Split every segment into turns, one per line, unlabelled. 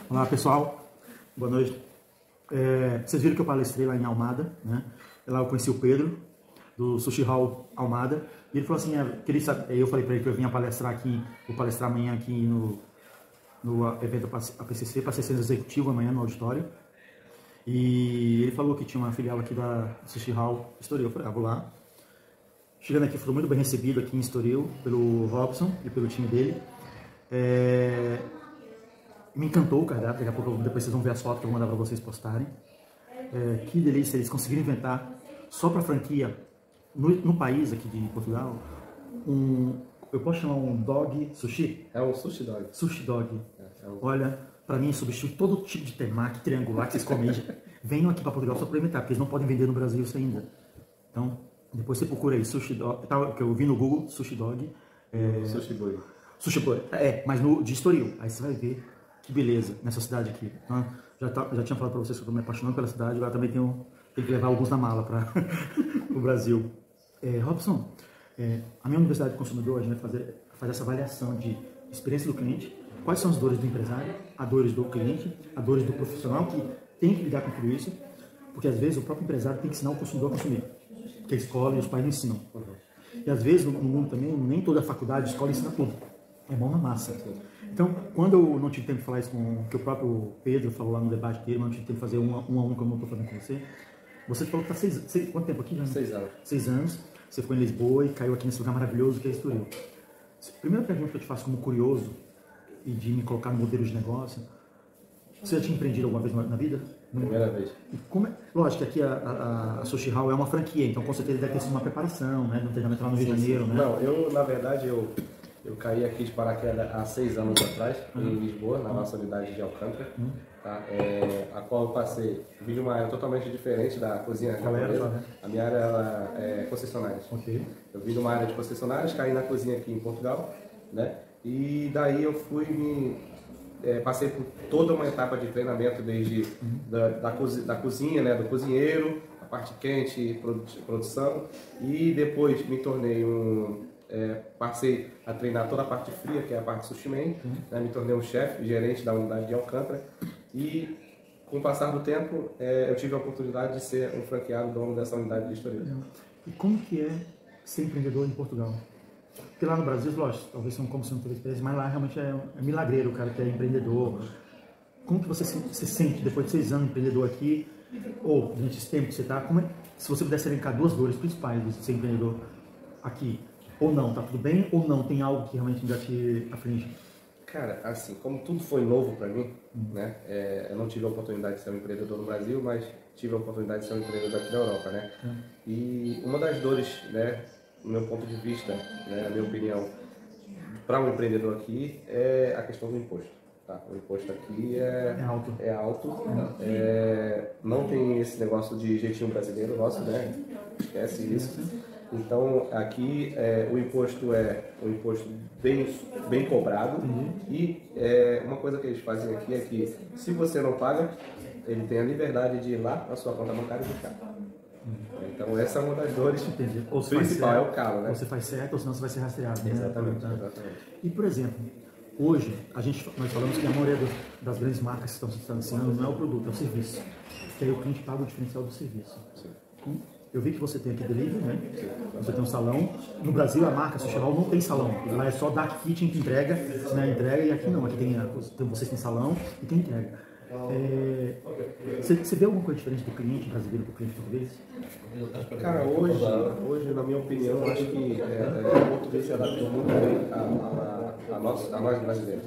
Olá pessoal, boa noite. Vocês viram que eu palestrei lá em Almada, né? Lá eu conheci o Pedro, do Sushi Hall Almada, e ele falou assim, queria saber, eu falei para ele que eu vinha palestrar aqui, vou palestrar amanhã aqui no evento APCC, para ser executivo amanhã no auditório. E ele falou que tinha uma filial aqui da Sushi Hall Estoril. Eu falei, vou lá. Chegando aqui, fui muito bem recebido aqui em Estoril pelo Robson e pelo time dele. Me encantou o cardápio, daqui a pouco depois vocês vão ver as fotos que eu vou mandar para vocês postarem. Que delícia, eles conseguiram inventar só para franquia, no país aqui de Portugal, eu posso chamar um dog sushi?
É um sushi dog.
Sushi dog. Olha, para mim substitui todo tipo de temaki triangular que vocês comem. Venham aqui para Portugal só para experimentar, porque eles não podem vender no Brasil isso ainda. Então, depois você procura aí, sushi dog, que eu vi no Google, sushi dog.
Sushi boy.
Sushi boy, mas de Estoril. Aí você vai ver que beleza nessa cidade aqui. Então, já tinha falado para vocês que eu estou me apaixonando pela cidade, agora também tenho que levar alguns na mala para o Brasil. Robson, a minha universidade de consumidor, a gente vai fazer essa avaliação de experiência do cliente, quais são as dores do empresário, as dores do cliente, as dores do profissional que tem que lidar com tudo isso, porque às vezes o próprio empresário tem que ensinar o consumidor a consumir, que a escola e os pais não ensinam. E às vezes no mundo também, nem toda a faculdade, a escola ensina tudo. É mão na massa. Então, quando eu não tive tempo de falar isso que o próprio Pedro falou lá no debate dele, mas não tive tempo de fazer um a um como eu estou fazendo com você. Você falou que está quanto tempo aqui? Né?
6 anos.
6 anos. Você ficou em Lisboa e caiu aqui nesse lugar maravilhoso que é Estoril. Primeira pergunta que eu te faço como curioso e de me colocar no modelo de negócio, você já tinha empreendido alguma vez na vida?
Primeira vez.
E lógico que aqui a Sushi Hall é uma franquia, então com certeza deve ter sido uma preparação, né? No treinamento lá no Rio de Janeiro, né?
Não, na verdade, eu caí aqui de paraquedas há 6 anos atrás, em Lisboa, na nossa unidade de Alcântara, tá? A qual eu passei, vi de uma área totalmente diferente da cozinha japonesa. A minha área ela é concessionárias.
Okay.
Eu vim de uma área de concessionárias, caí na cozinha aqui em Portugal, né? E daí eu fui passei por toda uma etapa de treinamento, desde da cozinha, né, do cozinheiro, a parte quente, produção, e depois me tornei passei a treinar toda a parte fria, que é a parte sushi man, né, me tornei um chefe, gerente da unidade de Alcântara, e com o passar do tempo eu tive a oportunidade de ser um franqueado dono dessa unidade de Estoril.
E como que é ser empreendedor em Portugal? Porque lá no Brasil, lógico, talvez como você não teve experiência, mas lá realmente é milagreiro o cara que é empreendedor. Como que você se sente depois de 6 anos empreendedor aqui, ou durante esse tempo que você está, se você pudesse elencar 2 dores principais de ser empreendedor aqui, ou não, tá tudo bem, ou não, tem algo que realmente ainda te aflige?
Cara, assim, como tudo foi novo para mim, né, eu não tive a oportunidade de ser um empreendedor no Brasil, mas tive a oportunidade de ser um empreendedor aqui na Europa, né, e uma das dores, né, do meu ponto de vista, né, na minha opinião, para um empreendedor aqui é a questão do imposto. Tá? O imposto aqui é alto, não tem esse negócio de jeitinho brasileiro nosso, né? Esquece isso. Então aqui o imposto é um imposto bem cobrado, e uma coisa que eles fazem aqui é que se você não paga, ele tem a liberdade de ir lá na sua conta bancária e buscar. Então essa é uma das dores principal, é o calo, né?
Ou você faz certo, ou senão você vai ser rastreado. Né?
Exatamente.
E por exemplo, hoje nós falamos que a maioria das grandes marcas que estão se distanciando não é o produto, é o serviço. Que aí o cliente paga o diferencial do serviço. Sim. Eu vi que você tem aqui delivery, né? Você tem um salão. No Brasil a marca Sushi Hall não tem salão. Lá é só Dark Kitchen que entrega, né? Entrega, e aqui não. Aqui vocês têm salão e tem entrega. Você vê alguma coisa diferente do cliente brasileiro para o cliente português?
Cara, hoje, na minha opinião, eu acho que o português se adaptou muito bem a nós brasileiros.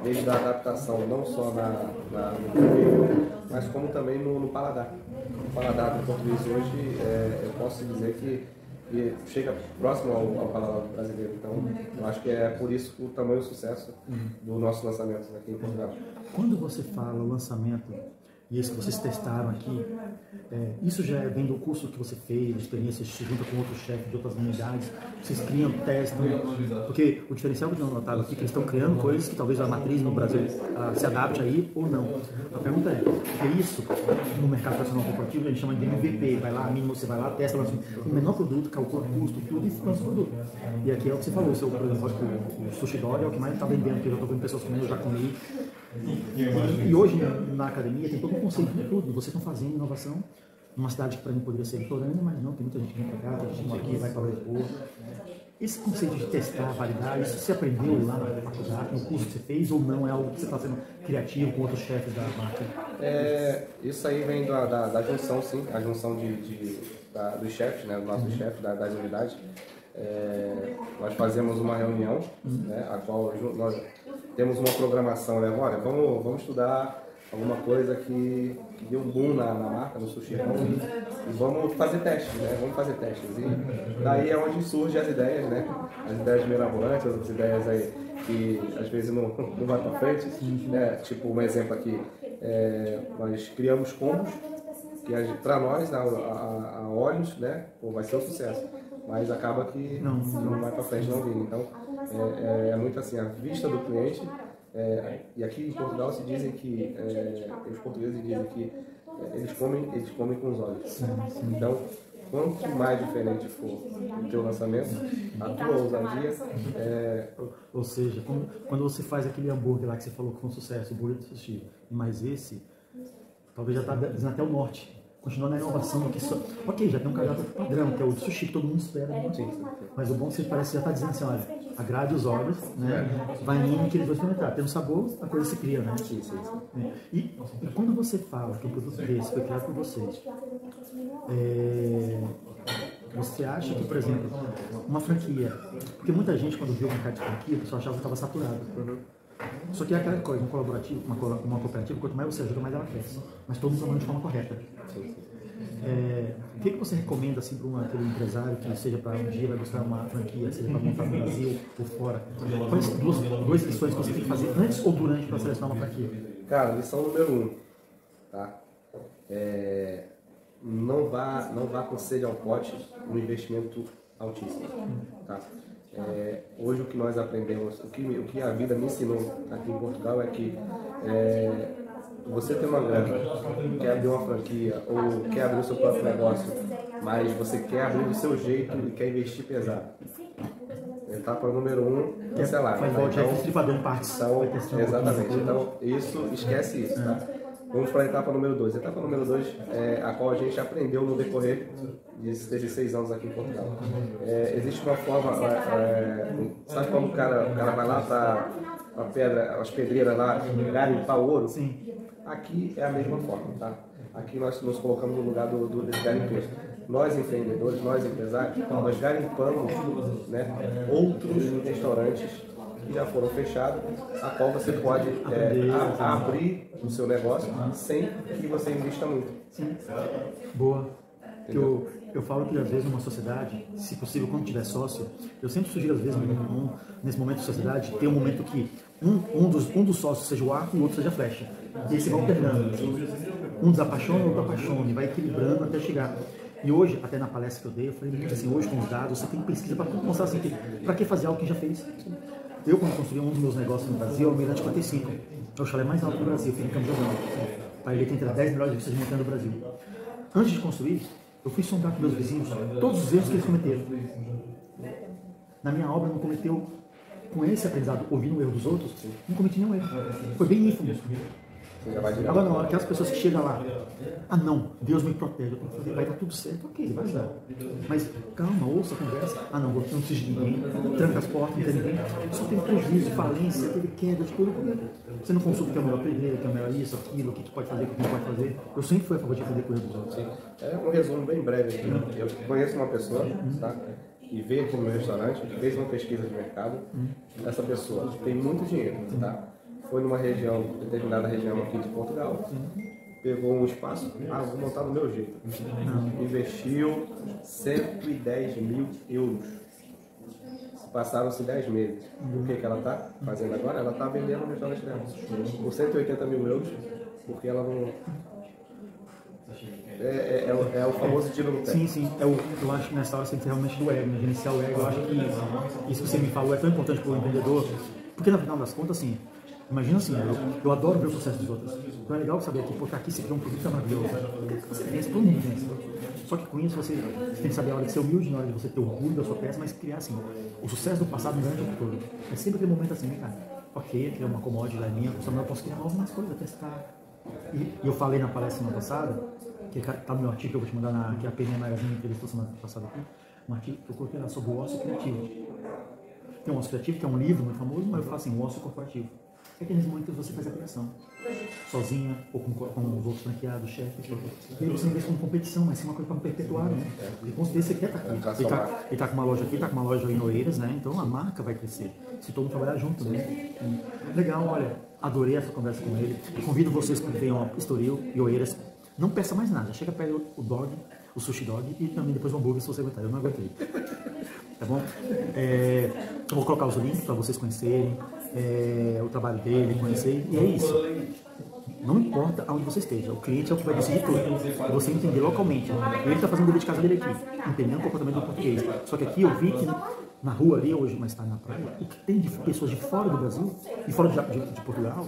Desde a adaptação não só no cabelo, mas como também no paladar. O paladar do português hoje, eu posso dizer que chega próximo ao paladar brasileiro. Então, eu acho que é por isso o tamanho sucesso do nosso lançamento aqui em Portugal.
Quando você fala lançamento, e isso que vocês testaram aqui, isso já vem do curso que você fez, de experiência, se junta com outros chefes de outras unidades, vocês criam, testam, porque o diferencial que eu notava aqui é que eles estão criando coisas que talvez a matriz no Brasil se adapte aí ou não. A pergunta é isso no mercado profissional corporativo a gente chama de MVP, você vai lá, testa, lança o menor produto, calcula custo, tudo e lança o produto. E aqui é o que você falou, por exemplo, o Sushi Dog é o que mais está vendendo, porque eu já estou vendo pessoas comendo, eu já comi. E hoje, na academia, tem todo um conceito de tudo. Vocês estão fazendo inovação numa cidade que para mim poderia ser litorânea, mas não, tem muita gente que vem para cá, tem gente aqui, vai para Lisboa. Esse conceito de testar, validar, isso você aprendeu lá na faculdade, no curso que você fez, ou não? É algo que você está sendo criativo com outros chefes da marca?
Isso aí vem da junção, sim, a junção dos chefes, né, dos nossos chefes das unidades. Nós fazemos uma reunião, né, a qual nós temos uma programação, né? Olha, vamos estudar alguma coisa que deu um boom na marca, no sushi e vamos fazer testes, né? Vamos fazer testes. E daí é onde surgem as ideias, né? As ideias mirabolantes, as ideias aí que às vezes não vai para frente, né? Tipo um exemplo aqui, nós criamos combos que para nós, a olhos, né? Pô, vai ser um sucesso. Mas acaba que não vai para frente, não vem. Então, é muito assim, a vista do cliente. E aqui em Portugal se dizem que, os portugueses dizem que eles comem com os olhos. Então, quanto mais diferente for o teu lançamento, a tua ousadia...
Ou seja, quando você faz aquele hambúrguer lá que você falou que foi um sucesso, o burrito sushi, mas esse, talvez já está dizendo até o norte. Continua na inovação aqui só. Ok, já tem um cardápio padrão, que é o de sushi que todo mundo espera. Né? Mas o bom é que parece que já está dizendo assim, olha, agrade os olhos, né? Vai indo que eles vão experimentar. Tem um sabor, a coisa se cria, né?
Sim.
E quando você fala que um produto desse foi criado por vocês, você acha que, por exemplo, uma franquia, porque muita gente quando viu o mercado de franquia, o pessoal achava que estava saturado. Só que é aquela coisa, um colaborativo, uma cooperativa, quanto mais você ajuda, mais ela cresce. Mas todo mundo trabalhando de forma correta. O que você recomenda assim, para aquele empresário que seja para um dia vai buscar uma franquia, seja para montar no Brasil ou fora? Quais duas lições que você tem que fazer antes ou durante para selecionar uma franquia?
Cara, lição número 1, tá? Não vá com sede ao pote no investimento altíssimo, tá? Hoje o que nós aprendemos, o que a vida me ensinou aqui em Portugal é que você tem uma grana, quer abrir uma franquia ou quer abrir o seu próprio negócio, mas você quer abrir do seu jeito e quer investir pesado. Etapa número 1, cancelar.
Faz igual o estripador em partes.
Exatamente. Então, esquece isso, tá? Vamos para a etapa número 2. A etapa número 2 é a qual a gente aprendeu no decorrer desses 6 anos aqui em Portugal. Existe uma forma, sabe quando o cara vai lá para as pedreiras lá, garimpar ouro?
Sim.
Aqui é a mesma forma, tá? Aqui nós nos colocamos no lugar desse garimpeiro. Nós empreendedores, nós empresários, nós garimpamos, né, outros restaurantes que já foram fechados, a qual você pode abrir o seu negócio sem que você invista muito.
Sim. Boa. Eu falo que às vezes numa sociedade, se possível quando tiver sócio, eu sempre sugiro às vezes nesse momento de sociedade, ter um momento que um dos sócios seja o arco e o outro seja a flecha. E aí você vai alternando. Um desapaixona, o outro apaixona, e vai equilibrando até chegar. E hoje, até na palestra que eu dei, eu falei muito assim, hoje com os dados, você tem pesquisa para mostrar assim, para que fazer algo que já fez. Eu, quando construí um dos meus negócios no Brasil, é o Mirante 45. É o chalé mais alto do Brasil, fica em Campos do Jordão. Para ele tem entre as 10 melhores vistas de montanha do Brasil. Antes de construir, eu fui sondar com meus vizinhos todos os erros que eles cometeram. Na minha obra, não cometeu, com esse aprendizado, ouvindo o erro dos outros, não cometi nenhum erro. Foi bem ínfimo. Agora não, aquelas pessoas que chegam lá, não, Deus me protege, eu tenho que fazer, vai dar tudo certo, ok, vai dar. Mas calma, ouça a conversa, não preciso de ninguém, tranca as portas, não tem ninguém, só tem prejuízo, falência, teve queda de tudo. Você não consulta que é o melhor pedreiro, que é o melhor isso, aquilo, o que pode fazer, o que não pode fazer. Eu sempre fui a favor de aprender com o erro dos outros.
Sim. Um resumo bem breve aqui. Eu conheço uma pessoa, tá? E veio aqui no meu restaurante, fez uma pesquisa de mercado. Essa pessoa tem muito dinheiro, tá? Foi numa região, determinada região aqui de Portugal, pegou um espaço, vou montar do meu jeito. Investiu 110 mil euros. Passaram-se 10 meses. O que ela está fazendo agora? Ela está vendendo no restaurante dela por 180 mil euros, porque ela não... É o famoso tiro no pé.
Sim. Eu acho que nessa hora você tem que realmente do ego, né? Gerenciar o ego. Eu acho que isso que você me falou é tão importante para o empreendedor, porque no final das contas, assim, imagina assim, eu adoro ver o sucesso dos outros. Então é legal saber que, porque aqui você criou um produto maravilhoso. Você pensa, todo mundo pensa. Só que com isso você tem que saber a hora de ser humilde, na hora de você ter orgulho da sua peça, mas criar assim, o sucesso do passado não garante o futuro. É sempre aquele momento assim, né, cara? ok, aqui é uma commodity da minha, só não posso criar algumas coisas, testar. E eu falei na palestra semana passada, que tá no meu artigo que eu vou te mandar que a PN Magazine entrevistou semana passada aqui, um artigo que eu coloquei lá sobre o ócio criativo. Tem um ócio criativo, que é um livro muito famoso, mas eu falo assim, o ócio corporativo. É aqueles momentos que você faz a criação, sozinha, ou com os outros franqueados, chefes. E aí você não vê isso como competição, mas sim uma coisa para perpetuar, né? Porque com certeza você quer estar aqui. Ele tá com uma loja aqui, tá com uma loja em Oeiras, né? Então a marca vai crescer, se todo mundo trabalhar junto, né? Legal, olha, adorei essa conversa com ele. Eu convido vocês que venham a Estoril e Oeiras. Não peça mais nada, chega pega o dog, o sushi dog e também depois o hambúrguer se você aguentar. Eu não aguentei. Tá bom? Eu vou colocar os links para vocês conhecerem o trabalho dele, conhecer. E é isso. Não importa aonde você esteja, o cliente é o que vai decidir tudo. Você entender localmente. Ele está fazendo o dever de casa dele aqui, entendendo o comportamento do português. Só que aqui eu vi que na rua ali hoje, mas está na praia, o que tem de pessoas de fora do Brasil e fora de Portugal,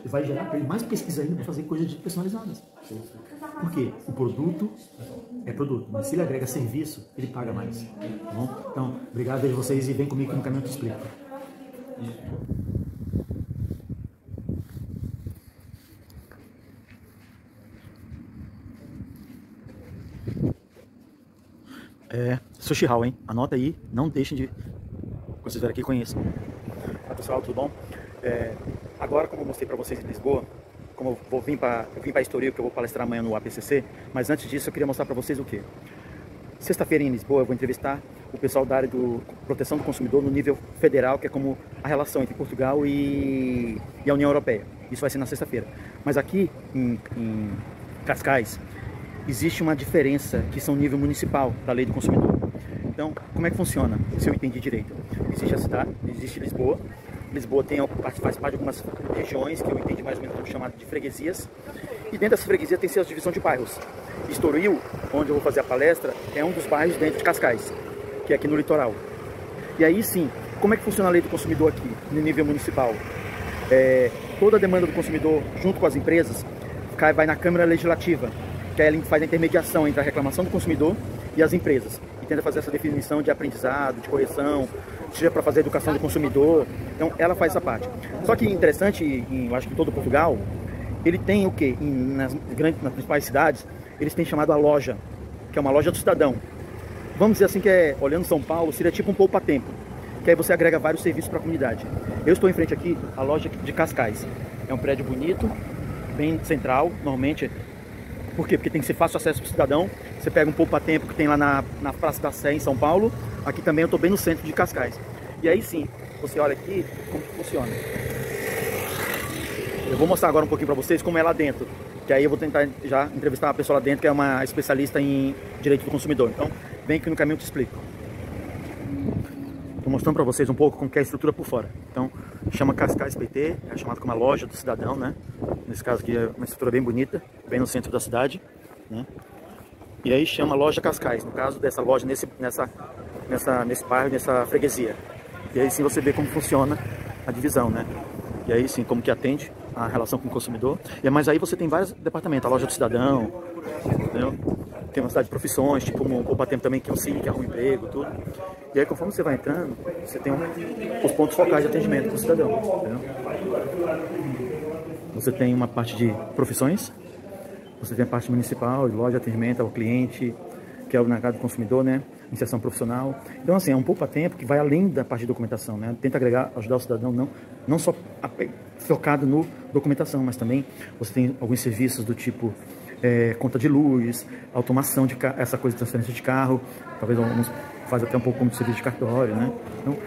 que vai gerar para ele mais pesquisa ainda para fazer coisas personalizadas. Por quê? O produto é produto, mas se ele agrega serviço, ele paga mais. Tá bom? Então, obrigado, vejo vocês e vem comigo que no caminho eu te explico. Sushi Hall, hein? Anota aí, não deixem de... Quando vocês vierem aqui, conheçam. Olá, pessoal, tudo bom? Agora, como eu mostrei para vocês em Lisboa, como eu vou vir para Estoril, que eu vou palestrar amanhã no APCC, mas antes disso eu queria mostrar para vocês o quê? Sexta-feira em Lisboa eu vou entrevistar o pessoal da área de proteção do consumidor no nível federal, que é como a relação entre Portugal e a União Europeia. Isso vai ser na sexta-feira. Mas aqui em Cascais existe uma diferença que são nível municipal da lei do consumidor. Então, como é que funciona? Se eu entendi direito. Existe a cidade, existe Lisboa. Lisboa faz parte de algumas regiões que eu entendi mais ou menos como chamado de freguesias. E dentro dessas freguesias tem suas divisões de bairros. Estoril, onde eu vou fazer a palestra, é um dos bairros dentro de Cascais, que é aqui no litoral. E aí sim, como é que funciona a lei do consumidor aqui, no nível municipal? Toda a demanda do consumidor, junto com as empresas, vai na Câmara Legislativa, que aí ela faz a intermediação entre a reclamação do consumidor e as empresas. E tenta fazer essa definição de aprendizado, de correção, seja para fazer a educação do consumidor. Então ela faz essa parte. Só que interessante, eu acho que em todo Portugal, ele tem o quê? Nas principais cidades, eles têm chamado a loja, que é uma loja do cidadão. Vamos dizer assim que olhando São Paulo, seria tipo um poupa-tempo, que aí você agrega vários serviços para a comunidade. Eu estou em frente aqui, a loja de Cascais. É um prédio bonito, bem central, normalmente. Por quê? Porque tem que ser fácil acesso para o cidadão. Você pega um poupa-tempo que tem lá na Praça da Sé, em São Paulo. Aqui também eu estou bem no centro de Cascais. E aí sim, você olha aqui como que funciona. Eu vou mostrar agora um pouquinho para vocês como é lá dentro. Que aí eu vou tentar já entrevistar uma pessoa lá dentro que é uma especialista em direito do consumidor. Então, vem aqui no caminho eu te explico. Estou mostrando para vocês um pouco como que é a estrutura por fora. Então, chama Cascais PT, é chamado como uma loja do cidadão, né? Nesse caso aqui é uma estrutura bem bonita, bem no centro da cidade, né? E aí chama Loja Cascais, no caso dessa loja nesse bairro, nessa freguesia. E aí sim você vê como funciona a divisão, né? E aí sim, como que atende a relação com o consumidor. Mas aí você tem vários departamentos, a loja do cidadão, entendeu? Tem uma cidade de profissões, tipo um poupa-tempo também, que é um Cine, que arruma emprego, tudo. E aí conforme você vai entrando, você tem os pontos focais de atendimento do cidadão, entendeu? Você tem uma parte de profissões, você tem a parte municipal, de loja de atendimento ao cliente, que é o mercado do consumidor, né? Inserção profissional. Então, assim, é um poupa-tempo que vai além da parte de documentação, né? Tenta agregar, ajudar o cidadão, não só focado no documentação, mas também você tem alguns serviços do tipo conta de luz, automação de essa coisa de transferência de carro, talvez alguns faz até um pouco como de serviço de cartório, né? Então,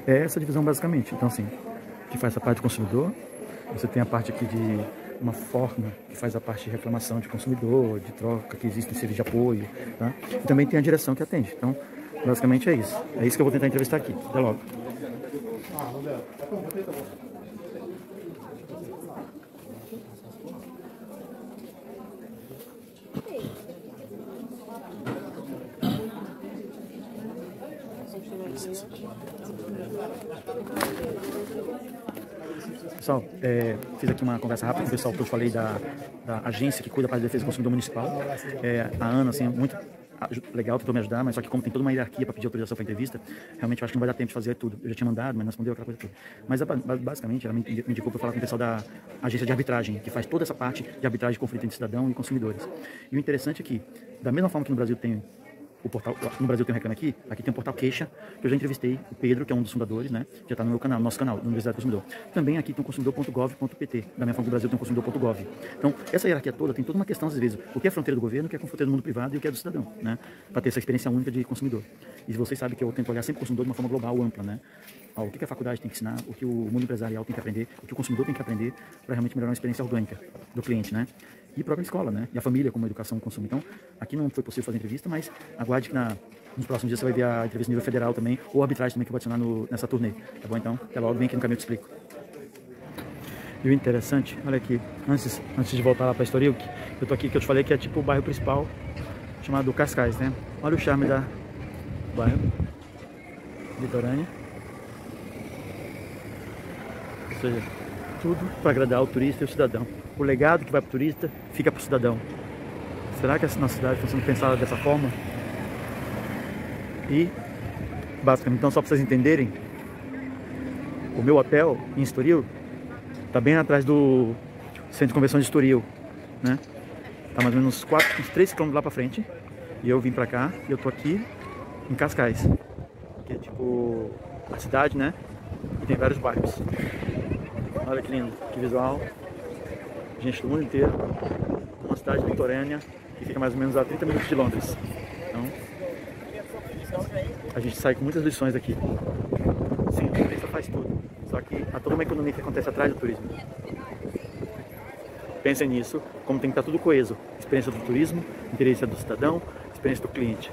é essa divisão basicamente. Então, assim, que faz a parte do consumidor, você tem a parte aqui de uma forma que faz a parte de reclamação de consumidor, de troca, que existe um serviço de apoio, tá? E também tem a direção que atende. Então, basicamente é isso. É isso que eu vou tentar entrevistar aqui. Até logo. Pessoal, fiz aqui uma conversa rápida com o pessoal que eu falei da agência que cuida da defesa do consumidor municipal. A Ana, assim, muito legal, tentou me ajudar, mas só que como tem toda uma hierarquia para pedir autorização para entrevista, realmente eu acho que não vai dar tempo de fazer tudo. Eu já tinha mandado, mas não respondeu aquela coisa toda. Mas basicamente ela me indicou para falar com o pessoal da agência de arbitragem, que faz toda essa parte de arbitragem de conflito entre cidadão e consumidores. E o interessante é que, da mesma forma que no Brasil tem o portal, no Brasil tem um Reclame Aqui, aqui tem um portal Queixa, que eu já entrevistei o Pedro, que é um dos fundadores, né? Já está no meu canal, no nosso canal, da Universidade do Consumidor. Também aqui tem o consumidor.gov.pt, da mesma forma que o Brasil tem o consumidor.gov. Então, essa hierarquia toda tem toda uma questão, às vezes, o que é fronteira do governo, o que é fronteira do mundo privado e o que é do cidadão, né? Para ter essa experiência única de consumidor. E vocês sabem que eu tento olhar sempre o consumidor de uma forma global, ampla, né? O que a faculdade tem que ensinar, o que o mundo empresarial tem que aprender, o que o consumidor tem que aprender para realmente melhorar uma experiência orgânica do cliente, né? E a própria escola, né? E a família como educação e consumo. Então, aqui não foi possível fazer entrevista, mas aguarde que nos próximos dias você vai ver a entrevista no nível federal também, ou a arbitragem também que eu vou adicionar nessa turnê, tá bom? Então, até logo, vem aqui no caminho eu te explico. E o interessante, olha aqui, antes de voltar lá para Estoril, eu tô aqui, que eu te falei que é tipo o bairro principal, chamado Cascais, né? Olha o charme do bairro, litorânea. Ou seja, tudo para agradar o turista e o cidadão. O legado que vai para o turista fica para o cidadão. Será que essa nossa cidade está sendo pensada dessa forma? E, basicamente, então, só para vocês entenderem, o meu hotel em Estoril está bem atrás do Centro de Convenção de Estoril, né? Tá mais ou menos uns 3 km lá para frente. E eu vim para cá e eu tô aqui em Cascais, que é tipo a cidade, né? E tem vários bairros. Olha que lindo, que visual. Gente do mundo inteiro. Uma cidade litorânea que fica mais ou menos a 30 minutos de Londres. Então, a gente sai com muitas lições daqui. Sim, o turista faz tudo. Só que há toda uma economia que acontece atrás do turismo. Pensem nisso, como tem que estar tudo coeso. Experiência do turismo, interesse do cidadão, experiência do cliente.